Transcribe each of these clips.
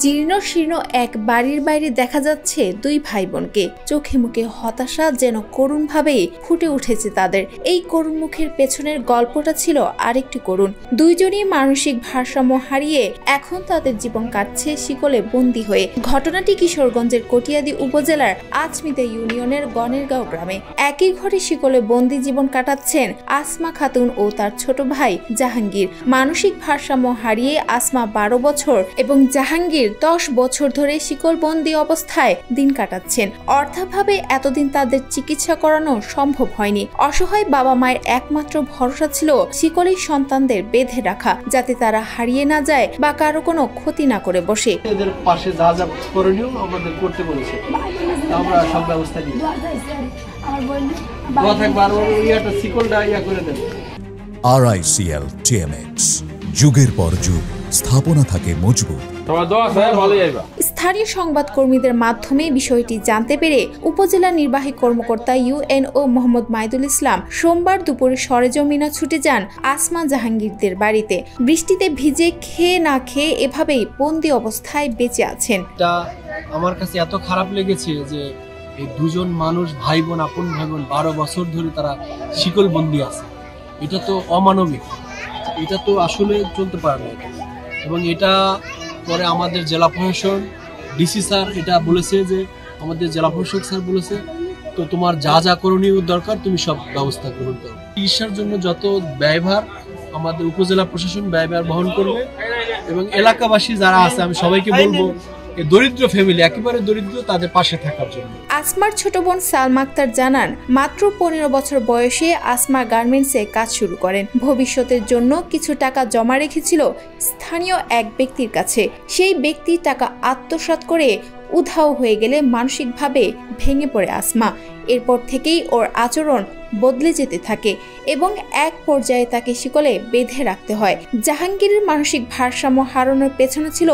জীর্ণ শীর্ণ এক বাড়ির বাইরে দেখা যাচ্ছে দুই ভাই বোনকে। চোখে মুখে হতাশা যেন করুণভাবেই ফুটে উঠেছে তাদের। এই করুণ মুখের পেছনের গল্পটা ছিল আরেকটি করুণ। দুইজনই মানসিক ভারসাম্য হারিয়ে এখন তাদের জীবন কাটছে শিকলে বন্দী হয়ে। ঘটনাটি কিশোরগঞ্জের কটিয়াদী উপজেলার আচমিতা ইউনিয়নের গনেরগাঁও গ্রামে। একই ঘরে শিকলে বন্দী জীবন কাটাচ্ছেন আসমা খাতুন ও তার ছোট ভাই জাহাঙ্গীর। মানসিক ভারসাম্য হারিয়ে আসমা 12 বছর এবং জাহাঙ্গীর 10 বছর ধরে শিকলবন্দি অবস্থায় দিন কাটাচ্ছেন। অর্থাভাবে এতদিন তাদের চিকিৎসা করানো সম্ভব হয়নি। অসহায় বাবা মায়ের একমাত্র ভরসা ছিল শিকলের সন্তানদের বেঁধে রাখা, যাতে তারা হারিয়ে না যায় বা কারো কোনো ক্ষতি না করে বসে। এদের পাশে যা যা করণীয় আমাদের করতে বলেছে, আমরা সব ব্যবস্থা নিই। শিকলটা করে দেন। RICL TMX, যুগের পর যুগ স্থাপনা থাকে মজবুত। স্থানীয় সংবাদকর্মীদের মাধ্যমে বিষয়টি জানতে পেরে উপজেলা নির্বাহী কর্মকর্তা UNO মোহাম্মদ মাইদুল ইসলাম সোমবার দুপুরে সরেজমিনে ছুটে যান আসমা জাহাঙ্গীরদের বাড়িতে। বৃষ্টিতে ভিজে খেয়ে না খেয়ে এভাবেই বন্দি অবস্থায় বেঁচে আছেন। আমার কাছে এত খারাপ লেগেছে যে এই দুজন মানুষ ভাই বোন, আপন ভাই বোন 12 বছর ধরে তারা শিকল বন্দি আছে। এটা তো অমানবিক, এটা তো আসলে চলতে পারে না। এবং এটা পরে আমাদের জেলা প্রশাসন ডিসি স্যার এটা বলেছে যে আমাদের জেলা প্রশাসক স্যার বলেছে, তো তোমার যা যা করণীয় দরকার তুমি সব ব্যবস্থা গ্রহণ করো। চিকিৎসার জন্য যত ব্যয়ভার আমাদের উপজেলা প্রশাসন ব্যয়ভার বহন করবে এবং এলাকাবাসী যারা আছে আমি সবাইকে বলবো দরিদ্র ফ্যামিলি, একেবারে দরিদ্র, তাদের পাশে থাকার জন্য। আসমার ছোট বোন সালমা আক্তার জানান, মাত্র 15 বছর বয়সে আসমা গার্মেন্টসে কাজ শুরু করেন। ভবিষ্যতের জন্য কিছু টাকা জমা রেখেছিল স্থানীয় এক ব্যক্তির কাছে। সেই ব্যক্তি টাকা আত্মসাৎ করে উধাও হয়ে গেলে মানসিকভাবে ভেঙে পড়ে আসমা। এরপর থেকেই ওর আচরণ বদলে যেতে থাকে এবং এক পর্যায়ে তাকে শিকলে বেঁধে রাখতে হয়। জাহাঙ্গীরের মানসিক ভারসাম্য হারানোর পেছনে ছিল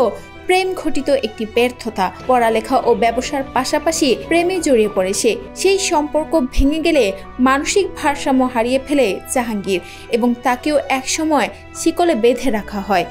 প্রেম ঘটিত একটি ব্যর্থতা। পড়ালেখা ও ব্যবসার পাশাপাশি প্রেমে জড়িয়ে পড়ে সে। সেই সম্পর্ক ভেঙে গেলে মানসিক ভারসাম্য হারিয়ে ফেলে জাহাঙ্গীর এবং তাকেও একসময় শিকলে বেঁধে রাখা হয়।